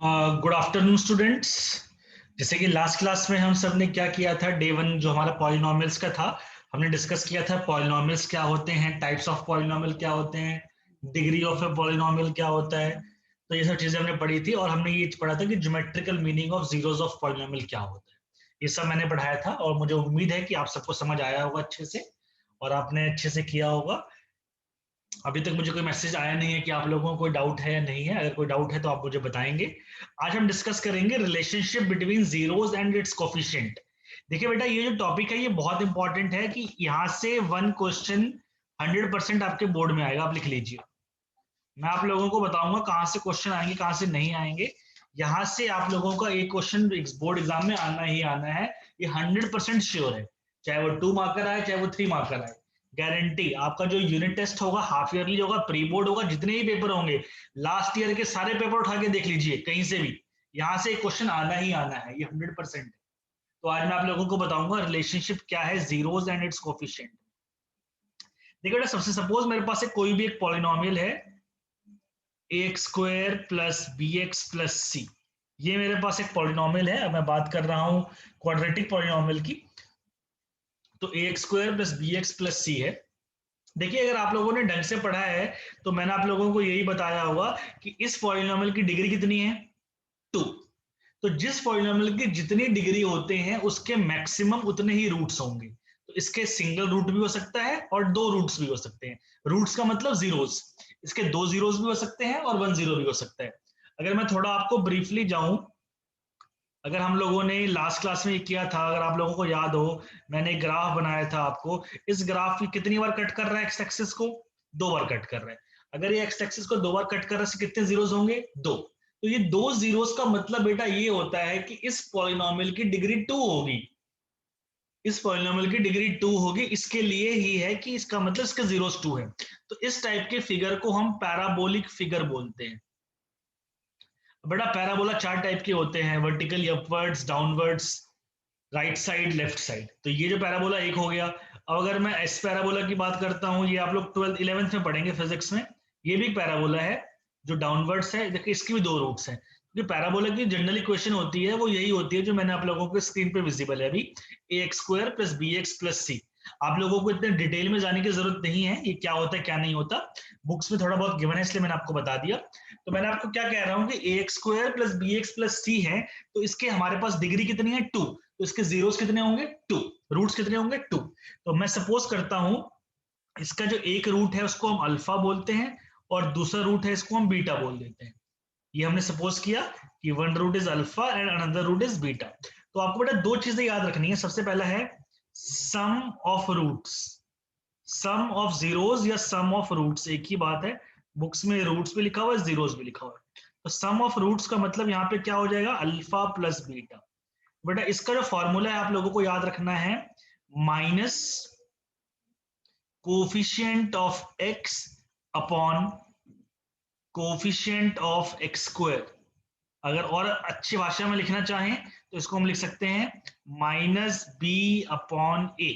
Good afternoon students. जैसे कि last class में हम सब ने क्या किया था, डे वन जो हमारा पॉलिनोमियल्स का था, हमने डिस्कस किया था पॉलिनोमियल्स क्या होते हैं, टाइप्स ऑफ पॉलिनोमियल क्या होते हैं, डिग्री ऑफ ए पॉलिनोमियल क्या होता है। तो ये सब चीजें हमने पढ़ी थी और हमने ये पढ़ा था कि geometrical meaning of zeros of polynomial क्या होता है। ये सब मैंने पढ़ाया था और मुझे उम्मीद है कि आप सबको समझ आया होगा अच्छे से और आपने अच्छे से किया होगा। अभी तक मुझे कोई मैसेज आया नहीं है कि आप लोगों को कोई डाउट है या नहीं है। अगर कोई डाउट है तो आप मुझे बताएंगे। आज हम डिस्कस करेंगे relationship between zeros and it's coefficient. देखिए बेटा, ये जो टॉपिक है ये बहुत इंपॉर्टेंट है कि यहाँ से वन क्वेश्चन 100% आपके बोर्ड में आएगा। आप लिख लीजिए। मैं आप लोगों को बताऊंगा कहाँ से क्वेश्चन आएंगे कहाँ से नहीं आएंगे। यहाँ से आप लोगों का एक क्वेश्चन बोर्ड एग्जाम में आना ही आना है। ये 100% श्योर है। चाहे वो 2 मार्कर आए चाहे वो 3 मार्कर आए, गारंटी। आपका जो यूनिट टेस्ट होगा, हाफ ईयरली होगा, प्री बोर्ड होगा, जितने भी पेपर होंगे, लास्ट ईयर के सारे पेपर उठा के देख लीजिए कहीं से भी, यहाँ से एक क्वेश्चन आना ही आना है। ये 100% है। तो आज मैं आप लोगों को बताऊंगा रिलेशनशिप क्या है जीरोस एंड इट्स कोफिशिएंट। देखिए बेटा, सबसे सपोज मेरे पास कोई भी एक पॉलिनोमियल है, x square plus b x plus c. ये मेरे पास एक पॉलिनोमियल है। अब मैं बात कर रहा हूं क्वाड्रेटिक पॉलिनोमियल की। तो a x square plus b x plus c है। देखिए, अगर आप लोगों ने ढंग से पढ़ा है तो मैंने आप लोगों को यही बताया होगा कि इस पॉलिनोमियल की डिग्री कितनी है, 2। तो जिस पॉलिनोमियल की जितनी डिग्री होते हैं उसके मैक्सिमम उतने ही रूट्स होंगे। तो इसके सिंगल रूट भी हो सकता है और दो रूट्स भी हो सकते हैं। रूट्स का मतलब जीरोस। इसके दो जीरोस भी हो सकते हैं और वन जीरो भी हो सकता है। अगर मैं थोड़ा आपको ब्रीफली जाऊं, अगर हम लोगों ने लास्ट क्लास में किया था, अगर आप लोगों को याद हो, मैंने एक ग्राफ बनाया था आपको। इस ग्राफ की कितनी बार कट कर रहा है एक्स एक्सिस को, 2 बार कट कर रहा है। अगर ये एक्स एक्सिस को 2 बार कट कर रहा है, कितने जीरोस होंगे, 2। तो ये 2 जीरोस का मतलब बेटा ये होता है कि इस पॉलिनोमियल की डिग्री 2 होगी। इस पॉलिनोमियल की डिग्री 2 होगी, इसके लिए ही है कि इसका मतलब इसका जीरोस 2 है। तो इस टाइप के फिगर को हम पैराबोलिक फिगर बोलते हैं। बेटा, पैराबोला 4 टाइप के होते हैं, vertical, upwards, downwards, right side, left side. तो ये जो पैराबोला एक हो गया। अब अगर मैं एस पैराबोला की बात करता हूँ, ये आप लोग 12th 11th में पढ़ेंगे फिजिक्स में। ये भी पैराबोला है जो डाउनवर्ड्स है। देखिए, इसकी भी 2 रूट्स हैं। क्योंकि पैराबोला की जनरल इक्वेशन होती है वो यही होती है जो मैंने आप लोगों को स्क्रीन पे विजिबल है अभी, a x square plus b x plus c. आप लोगों को इतने डिटेल में जाने की जरूरत नहीं है ये क्या होता है क्या नहीं होता। बुक्स में थोड़ा बहुत गिवन है इसलिए मैंने आपको बता दिया। तो मैंने आपको क्या कह रहा हूँ कि a x square plus b x plus c है। तो इसके हमारे पास डिग्री कितनी है, 2। तो इसके जीरोस कितने होंगे, 2। रूट्स कितने होंगे, 2। तो मैं सपोज करता हूं, इसका जो एक रूट है उसको हम अल्फा बोलते हैं और दूसरा रूट है इसको हम बीटा बोल देते हैं। ये हमने सपोज किया कि one root is alpha and another root is beta. तो आपको बेटा 2 चीजें याद रखनी है। सबसे पहला है sum of roots. Sum of zeros या सम ऑफ रूट्स एक ही बात है। बुक्स में रूट्स भी लिखा हुआ है, जीरोस भी लिखा हुआ है। तो सम ऑफ रूट्स का मतलब यहाँ पे क्या हो जाएगा, अल्फा प्लस बीटा। बेटा, इसका जो फॉर्मूला है आप लोगों को याद रखना है, minus coefficient of x upon coefficient of x square. अगर और अच्छी भाषा में लिखना चाहें तो इसको हम लिख सकते हैं माइनस बी अपॉन ए।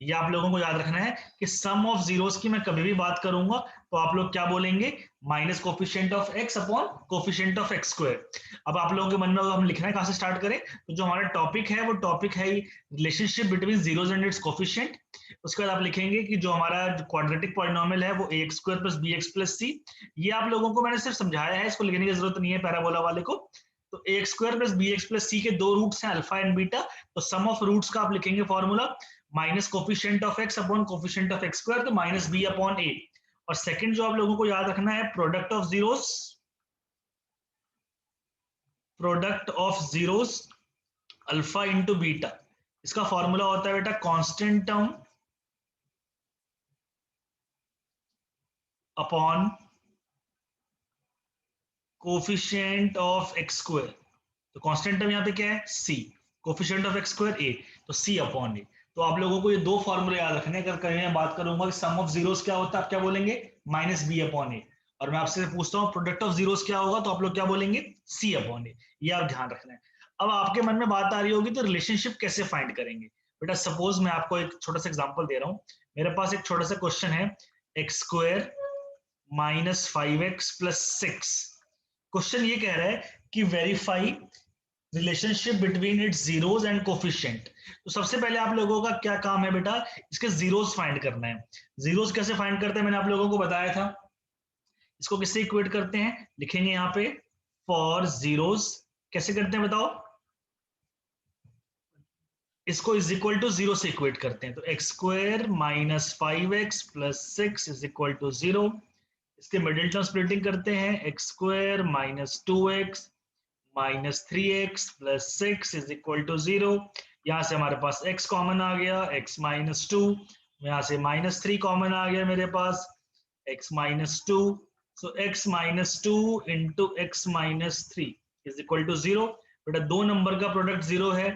ये आप लोगों को याद रखना है कि सम ऑफ जीरोस की मैं कभी भी बात करूंगा तो आप लोग क्या बोलेंगे, minus coefficient of x upon coefficient of x square. अब आप लोगों के मन में हम लिखना है कहां से स्टार्ट करें, तो जो हमारा टॉपिक है वो टॉपिक है relationship between zeros and it's coefficient. उसके बाद आप लिखेंगे कि जो हमारा क्वाड्रेटिक पॉलिनोमियल है वो a x square plus b x plus c. ये आप लोगों को मैंने सिर्फ समझाया है, इसको लिखने की जरूरत नहीं है पैराबोला वाले को। तो a x square plus b x plus c के 2 रूट्स हैं, अल्फा एंड बीटा। तो सम ऑफ रूट्स का आप लिखेंगे formula minus coefficient of x upon coefficient of x square, तो माइनस बी अपॉन ए। और सेकंड जो आप लोगों को याद रखना है, product of zeros, product of zeros alpha into beta. इसका फॉर्मूला होता है बेटा constant term upon coefficient of x square. तो कांस्टेंट टर्म यहाँ पे क्या है, सी। कोफिशिएंट ऑफ एक्स स्क्वायर ए, तो सी अपॉन ए। तो आप लोगों को ये 2 फॉर्मूले याद रखने हैं। अगर कहीं मैं बात करूंगा कि सम ऑफ जीरोस क्या होता है, आप क्या बोलेंगे, माइनस बी अपॉन ए। और मैं आपसे पूछता हूँ प्रोडक्ट ऑफ जीरोस क्या होगा, तो आप लोग क्या बोलेंगे, सी अपॉन ए। ये आप ध्यान रखना है। अब आपके मन में बात आ रही होगी तो रिलेशनशिप कैसे फाइंड करेंगे। बेटा, सपोज मैं आपको एक छोटा सा एग्जांपल दे रहा हूँ। मेरे पास एक छोटा सा क्वेश्चन है, x square minus 5x plus 6 question ये कह रहा है कि verify relationship between its zeros and coefficient. तो सबसे पहले आप लोगों का क्या काम है बेटा, इसके जीरोस फाइंड करना है। जीरोस कैसे फाइंड करते हैं मैंने आप लोगों को बताया था। इसको किससे इक्वेट करते हैं, लिखेंगे यहाँ पे फॉर जीरोस। कैसे करते हैं बताओ, इसको इज इक्वल टू जीरो से इक्वेट करते हैं। तो x square minus 5x plus 6 is equal to 0। इसके मिडिल टर्म स्प्लिटिंग करते हैं, x square minus 2x minus 3x plus 6 is equal to 0। यहाँ से हमारे पास x कॉमन आ गया, x माइनस 2। यहाँ से माइनस 3 कॉमन आ गया मेरे पास, x minus 2। So x minus 2 into x minus 3 is equal to 0। बेटा दो नंबर का प्रोडक्ट 0 है,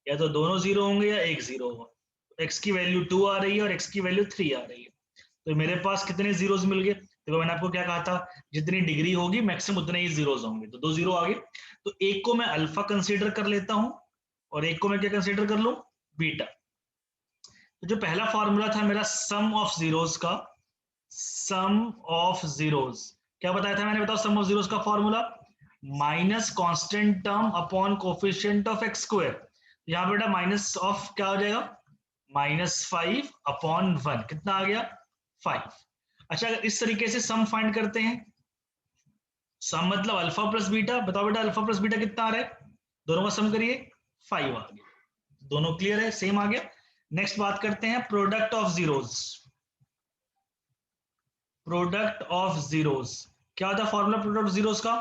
या तो दोनों 0 होंगे या एक 0 होगा। x की वैल्यू 2 आ रही है और x की वैल्यू 3 आ रही है। तो मेरे पास कितने जीरोस मिल गए, देखो मैंने आपको क्या कहा था, जितनी डिग्री होगी मैक्सिमम उतने ही जीरोस होंगे। तो 2 0 आ गए। तो एक को मैं अल्फा कंसीडर कर लेता हूं और एक को मैं क्या कंसीडर कर लूं, बीटा। तो जो पहला फॉर्मूला था मेरा सम ऑफ जीरोस का, सम ऑफ जीरोस क्या बताया था मैंने, बताओ सम ऑफ जीरोस का formula minus constant term upon coefficient of x square. यहां बेटा माइनस ऑफ क्या हो जाएगा, -5 अपॉन 1, कितना आ गया 5। अच्छा अगर इस तरीके से सम फाइंड करते हैं, सम मतलब अल्फा प्लस बीटा, बताओ बेटा अल्फा प्लस बीटा कितना आ रहा है, दोनों का सम करिए 5 आ गया। दोनों क्लियर है, सेम आ गया। नेक्स्ट बात करते हैं product of zeros. Product of zeros क्या होता है फॉर्मूला प्रोडक्ट ऑफ जीरोस का,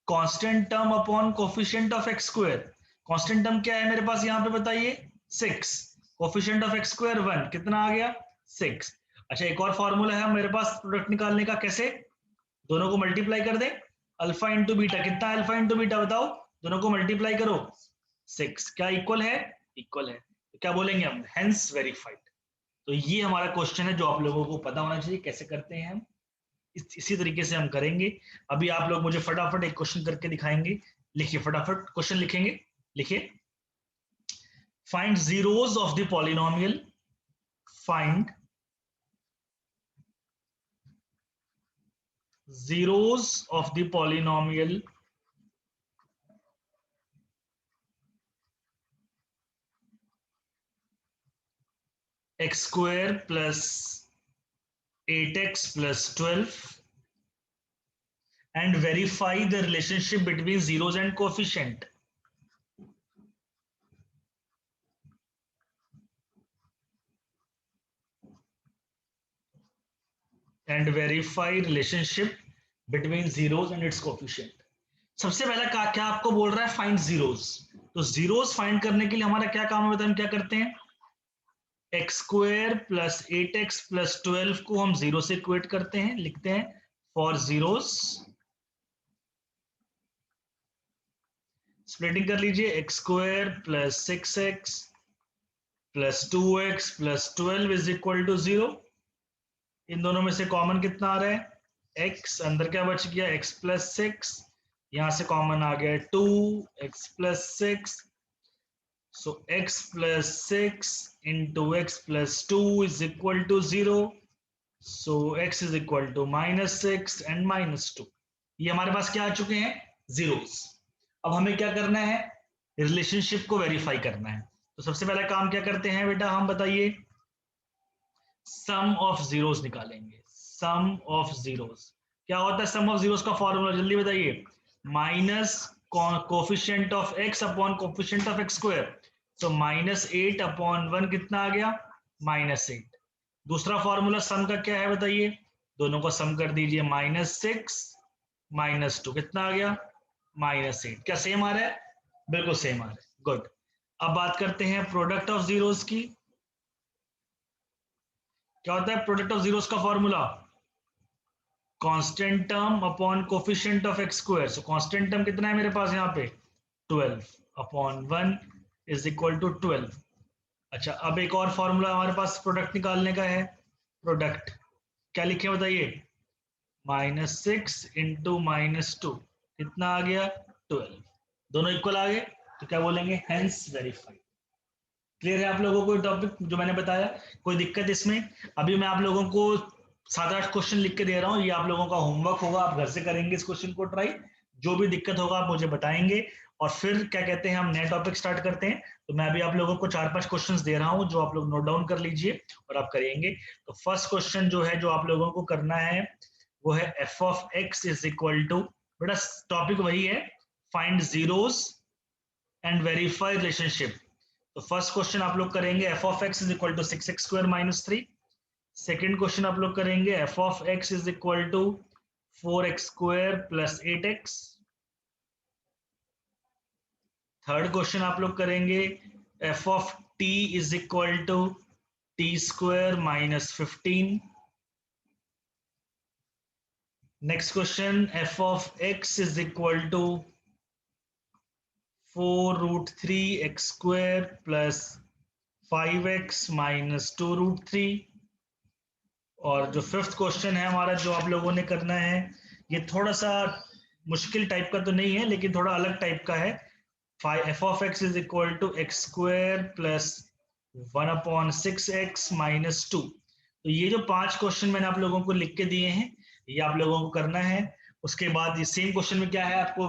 constant term upon coefficient of x square. Constant term क्या है मेरे पास यहाँ पे बताइए 6, कोफिशिएंट ऑफ एक्स स्क्वायर 1, कितना आ गया 6। अच्छा एक और फॉर्मूला है मेरे पास प्रोडक्ट निकालने का, कैसे, दोनों को मल्टीप्लाई कर दे, अल्फा इंटू बीटा, कितना है अल्फा इंटू बीटा बताओ, दोनों को मल्टीप्लाई करो 6, क्या इक्वल है, इक्वल है। तो क्या बोलेंगे हम, हेंस वेरीफाइड। तो ये हमारा क्वेश्चन है जो आप लोगों को पता होना चाहिए कैसे करते हैं हम, इसी तरीके से हम करेंगे। अभी आप लोग मुझे फटाफट एक क्वेश्चन करके दिखाएंगे, लिखिए फटाफट क्वेश्चन लिखेंगे, लिखिए find zeros of the polynomial, find zeros of the polynomial x square plus 8x plus 12 and verify the relationship between zeros and coefficient. And verify relationship between zeros and its coefficient. सबसे पहला क्या आपको बोल रहा है, find zeros. तो zeros find करने के लिए हमारा क्या काम है, हम क्या करते हैं, x square plus 8x plus 12 को हम जीरो से इक्वेट करते हैं, लिखते हैं फॉर जीरोस, स्प्लिटिंग कर लीजिए, x square plus 6x plus 2x plus 12 is equal to 0। इन दोनों में से कॉमन कितना आ रहा है, x, अंदर क्या बच गया x प्लस 6, यहां से कॉमन आ गया 2x plus 6। So x plus 6 into x plus 2 is equal to 0। So x is equal to -6 and -2। ये हमारे पास क्या आ चुके हैं, जीरोस। अब हमें क्या करना है, रिलेशनशिप को वेरीफाई करना है। तो सबसे पहला काम क्या करते हैं बेटा, हम बताइए सम ऑफ जीरोस निकालेंगे। सम ऑफ जीरोस क्या होता है, सम ऑफ जीरोस का फॉर्मूला जल्दी बताइए, minus coefficient of x upon coefficient of x square. तो -8 अपॉन 1 कितना आ गया, -8। दूसरा फॉर्मूला सम का क्या है बताइए, दोनों को सम कर दीजिए, -6 -2 कितना आ गया, -8। क्या सेम आ रहा है, बिल्कुल सेम आ रहा है, गुड। अब बात करते हैं प्रोडक्ट ऑफ जीरोस की। क्या होता है प्रोडक्ट ऑफ जीरोस का formula, constant term upon coefficient of x square. So constant term कितना है मेरे पास यहाँ पे 12 अपॉन 1 इज इक्वल टू 12। अच्छा अब एक और फॉर्मूला हमारे पास प्रोडक्ट निकालने का है, प्रोडक्ट क्या लिखे बताइए, -6 इंटू -2 कितना आ गया 12, दोनों इक्वल आ गए। तो क्या बोलेंगे, हेंस वेरीफाइड। क्लियर है आप लोगों को टॉपिक जो मैंने बताया, कोई दिक्कत इसमें। अभी मैं आप लोगों को 7-8 क्वेश्चन लिख के दे रहा हूँ, ये आप लोगों का होमवर्क होगा, आप घर से करेंगे इस क्वेश्चन को ट्राई। जो भी दिक्कत होगा आप मुझे बताएंगे और फिर क्या कहते हैं हम नया टॉपिक स्टार्ट करते हैं। तो मैं अभी आप लोगों को 4-5 क्वेश्चंस दे रहा हूं जो आप लोग नोट डाउन कर लीजिए और आप करेंगे। तो फर्स्ट क्वेश्चन जो है जो आप लोगों को करना है वो है f of x is equal to, बेटा टॉपिक वही है, find zeros and verify relationship. तो फर्स्ट क्वेश्चन आप लोग करेंगे f of x is equal to 6x square minus 3। Second question आप लोग करेंगे f of x is equal to 4x square plus 8x। Third question आप लोग करेंगे f of t is equal to t square minus 15। Next question f of x is equal to 4√3x square plus 5x minus 2√3। और जो fifth question है हमारा जो आप लोगों ने करना है, ये थोड़ा सा मुश्किल टाइप का तो नहीं है लेकिन थोड़ा अलग टाइप का है। f of x is equal to x square plus 1/6x minus 2। तो ये जो 5 क्वेश्चन मैंने आप लोगों को लिख के दिए हैं ये आप लोगों को करना है। उसके बाद ये सेम क्वेश्चन में क्या है, आपको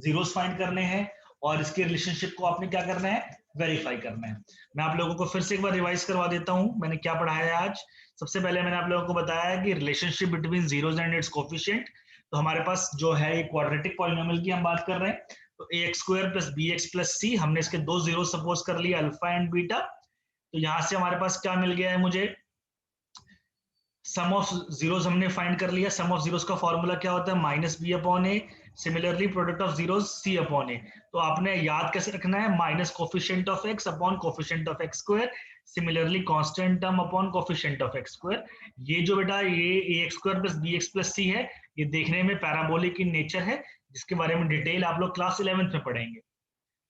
जीरोस फाइंड करने हैं और इसके रिलेशनशिप को आपने क्या करना है, वेरीफाई करना है। मैं आप लोगों को फिर से एक बार रिवाइज करवा देता हूं मैंने क्या पढ़ाया है आज। सबसे पहले मैंने आप लोगों को बताया कि relationship between zeros and it's coefficient. तो हमारे पास जो है एक क्वाड्रेटिक पॉलिनोमियल की हम बात कर रहे हैं। तो ax square plus b x plus c, हमने इसके दो जीरो सपोज कर लिया अल्फा एंड बीटा। तो यहां से हमारे पास क्या मिल गया है, मुझे सम ऑफ जीरोस हमने फाइंड कर लिया। सम ऑफ जीरोस का फॉर्मूला क्या होता है, minus b upon a, similarly product of zeros c upon a. तो आपने याद कैसे रखना है, minus coefficient of x upon coefficient of x square, similarly constant term upon coefficient of x square. ये जो बेटा ये a x square plus b x plus c है, ये देखने में पैराबोलिक इन नेचर है, जिसके बारे में डिटेल आप लोग क्लास 11th में पढ़ेंगे।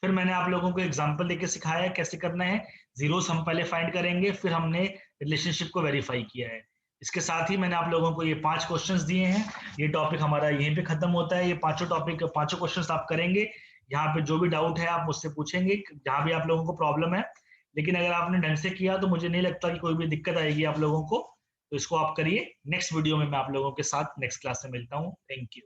फिर मैंने आप लोगों को एग्जांपल देके सिखाया है कैसे करना है। जीरोस हम पहले फाइंड करेंगे, फिर हमने रिलेशनशिप को वेरीफाई किया है। इसके साथ ही मैंने आप लोगों को ये 5 क्वेश्चंस दिए हैं। ये टॉपिक हमारा यहीं पे खत्म होता है। ये पांचों टॉपिक, पांचों क्वेश्चंस आप करेंगे। यहाँ पे जो भी डाउट है आप मुझसे पूछेंगे, जहां भी आप लोगों को प्रॉब्लम है। लेकिन अगर आपने ढंग से किया तो मुझे नहीं लगता कि कोई भी दिक्कत आएगी आप लोगों को। तो इसको आप करिए। नेक्स्ट वीडियो में मैं आप लोगों के साथ नेक्स्ट क्लास में मिलता हूँ। Thank you.